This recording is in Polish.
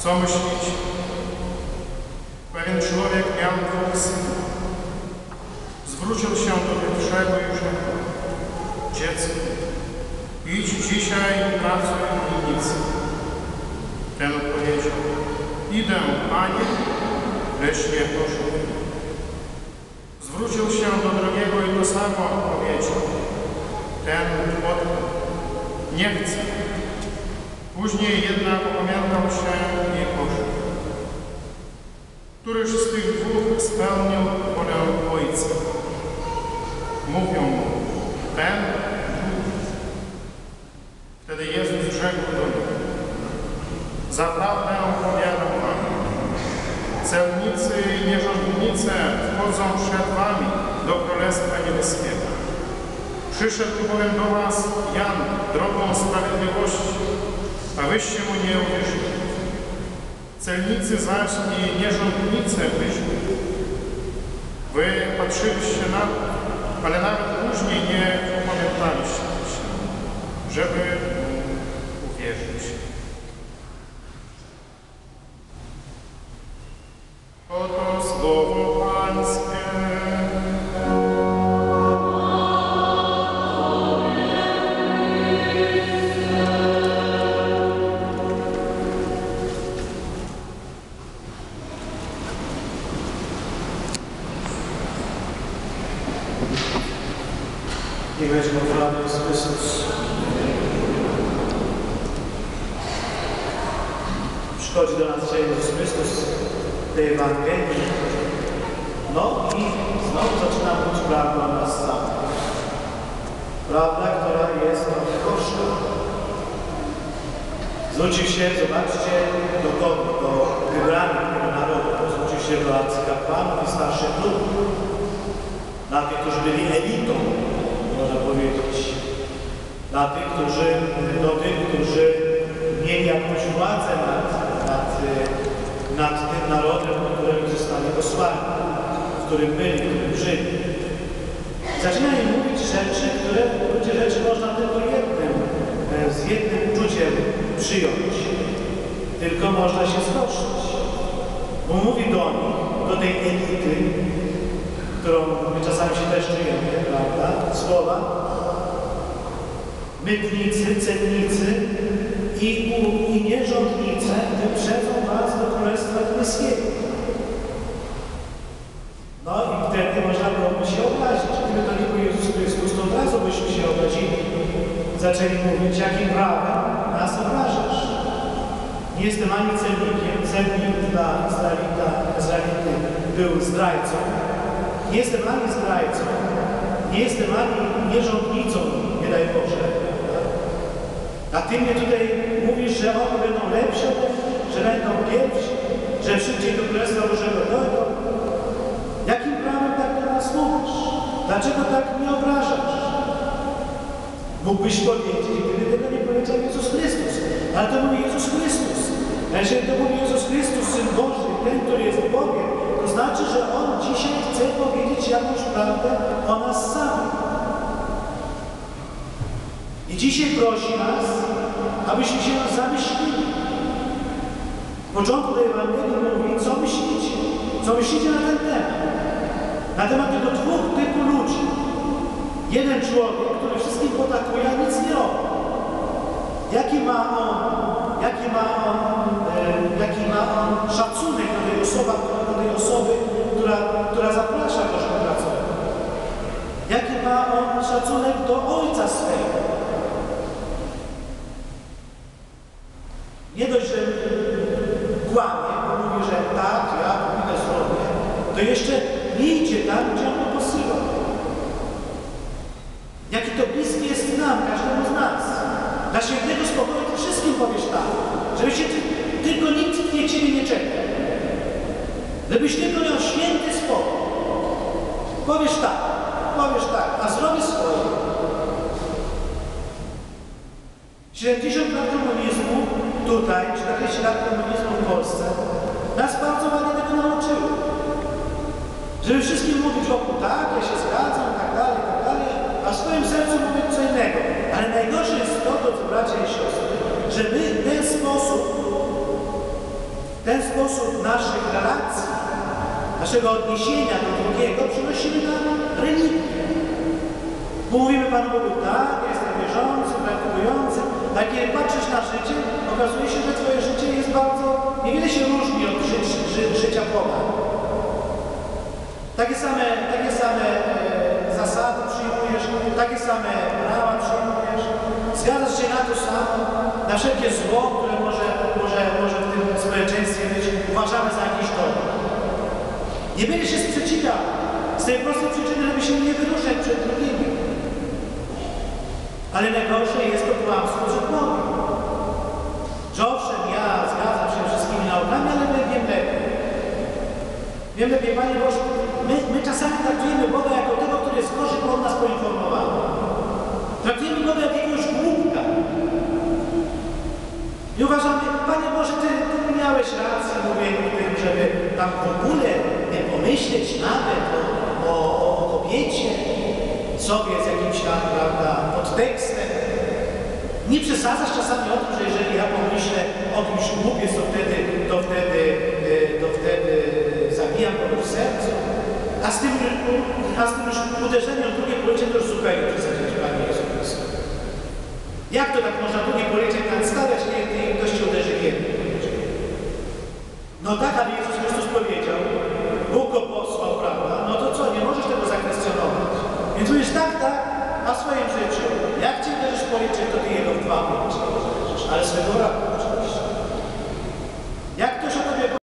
Co myślić? Pewien człowiek miał 2 synów. Zwrócił się do pierwszego i rzekł: dziecko, idź dzisiaj i pracuj w winnicy. Ten odpowiedział: idę, panie, lecz nie poszedł. Zwrócił się do drugiego i to samo odpowiedział. Ten odparł: nie chcę. Później jednak opamiętał się i poszedł. Któryż z tych 2 spełnił wolę Ojca? Mówią mu: ten, drugi. Wtedy Jezus rzekł do nich: zaprawdę powiadam wam, celnicy i nierządnice wchodzą przed wami do Królestwa Niebieskiego. Przyszedł bowiem do was Jan drogą sprawiedliwości, a wyście mu nie uwierzyli. Celnicy zaś i nierządnice wyszli. Wy patrzyliście na to, ale nawet później nie upamiętaliście się, żeby mu uwierzyć. Oto słowo Pańskie. Niech będzie pochwalony Jezus Chrystus. Przychodzi do nas dzisiaj Jezus Chrystus w tej Ewangelii. No i znowu zaczyna mówić prawdę o nas samych. Prawda, która jest trochę gorzka. Zwrócił się, zobaczcie, do kogo? Do wybranych tego narodu. Zwrócił się do arcykapłanów i starszych ludzi. Na tych, którzy byli elitą, można powiedzieć. Do tych, którzy mieli jakąś władzę nad tym narodem, do którego zostali posłani, w którym byli, w którym żyli. Zaczyna im mówić rzeczy, które można tylko z jednym uczuciem przyjąć. Tylko można się zgorszyć. Bo mówi do nich, do tej elity, którą my czasami się też czujemy, prawda? Słowa: mytnicy, celnicy i nierządnice wyprzedzą was do Królestwa Niebieskiego. No i wtedy można byłoby się obrazić. Gdyby to nie był Jezus Chrystus, to od razu byśmy się obrazili. Zaczęli mówić: jakim prawem nas obrażasz? Nie jestem ani celnikiem, celnik dla Izraelity był zdrajcą. Nie jestem ani zdrajcą, nie jestem ani nierządnicą, nie daj Boże. A Ty mnie tutaj mówisz, że oni będą lepsi, że będą pierwsi, że szybciej do Królestwa Bożego dojdą. Jakim prawem tak do nas mówisz? Dlaczego tak mnie obrażasz? Mógłbyś powiedzieć, gdyby tego nie powiedział Jezus Chrystus. Ale to mówi Jezus Chrystus. A jeżeli to mówi Jezus Chrystus, Syn Boży, ten, który jest Bogiem, to znaczy, że On dzisiaj chce powiedzieć jakąś prawdę o nas samych. I dzisiaj prosi nas, abyśmy się zamyślili. W początku tej Ewangelii mówi, co myślicie? Co myślicie na ten temat? Na temat tego 2 typów ludzi. Jeden człowiek, który wszystkim potakuje, a nic nie robi. Jaki ma on szacunek do tej osoby, która zaprasza go, żeby pracować? Jaki ma on szacunek do ojca swego? Nie dość, że kłamie, bo mówi, że tak, ja pójdę zrobię, to jeszcze nie idzie tam, gdzie on go posyła. Jaki to bliski jest nam, każdemu z nas. Dla świętego spokoju ty wszystkim powiesz tak, żebyś tylko nikt Ciebie nie czekał. Żebyś tylko miał święty spokój. Powiesz tak, a zrobię swoje. 70 lat komunizmu tutaj, 40 lat komunizmu w Polsce nas bardzo ładnie tego nauczyły. Żeby wszystkim mówić wokół tak, ja się zgadzam, tak dalej, a w swoim sercu mówić co innego. Ale najgorsze jest to, drodzy bracia i siostry, że my w ten sposób ten sposób naszych relacji, naszego odniesienia do drugiego przynosimy na religię. Mówimy Panu Bogu, tak, jestem wierzący, praktykujący, tak kiedy patrzysz na życie, okazuje się, że Twoje życie jest bardzo, niewiele się różni od życia Boga. Takie same zasady przyjmujesz, takie same prawa przyjmujesz, zgadzasz się na to samo, na wszelkie zło, które może w tym społeczeństwie być uważane za jakiś dobro. Nie będziesz się sprzeciwiał z tej prostej przyczyny, żeby się nie wyruszać przed drugimi. Ale najgorsze jest to kłamstwo przed Bogiem. Że owszem, ja zgadzam się wszystkimi naukami, ale my wiem lepiej. Wiem lepiej, Panie Boże, my czasami traktujemy Boga jako tego, który jest gorzej od nas poinformowany. Traktujemy Boga jako jakiegoś głupka. I uważamy, Panie Boże, Ty miałeś rację w mówieniu tym, żeby tam w ogóle nie pomyśleć nawet o kobiecie sobie z jakimś tam, prawda, podtekstem. Nie przesadzasz czasami o tym, że jeżeli ja pomyślę o kimś głupiec, to wtedy zabijam go w sercu. A z tym już uderzeniem w drugie policzek to już zupełnie przesadzić, Panie Jezu Chryste. Jak to tak można drugie policzek nadstawiać, kiedy ktoś ci uderzy w jednym policzek? No tak, ale Jezus Chrystus powiedział, Bóg go posłał, prawda? No to co, nie możesz tego zakwestionować. Więc mówisz tak, a w swoim życiu, jak cię uderzysz w policzek, to ty jego w dwa policzki.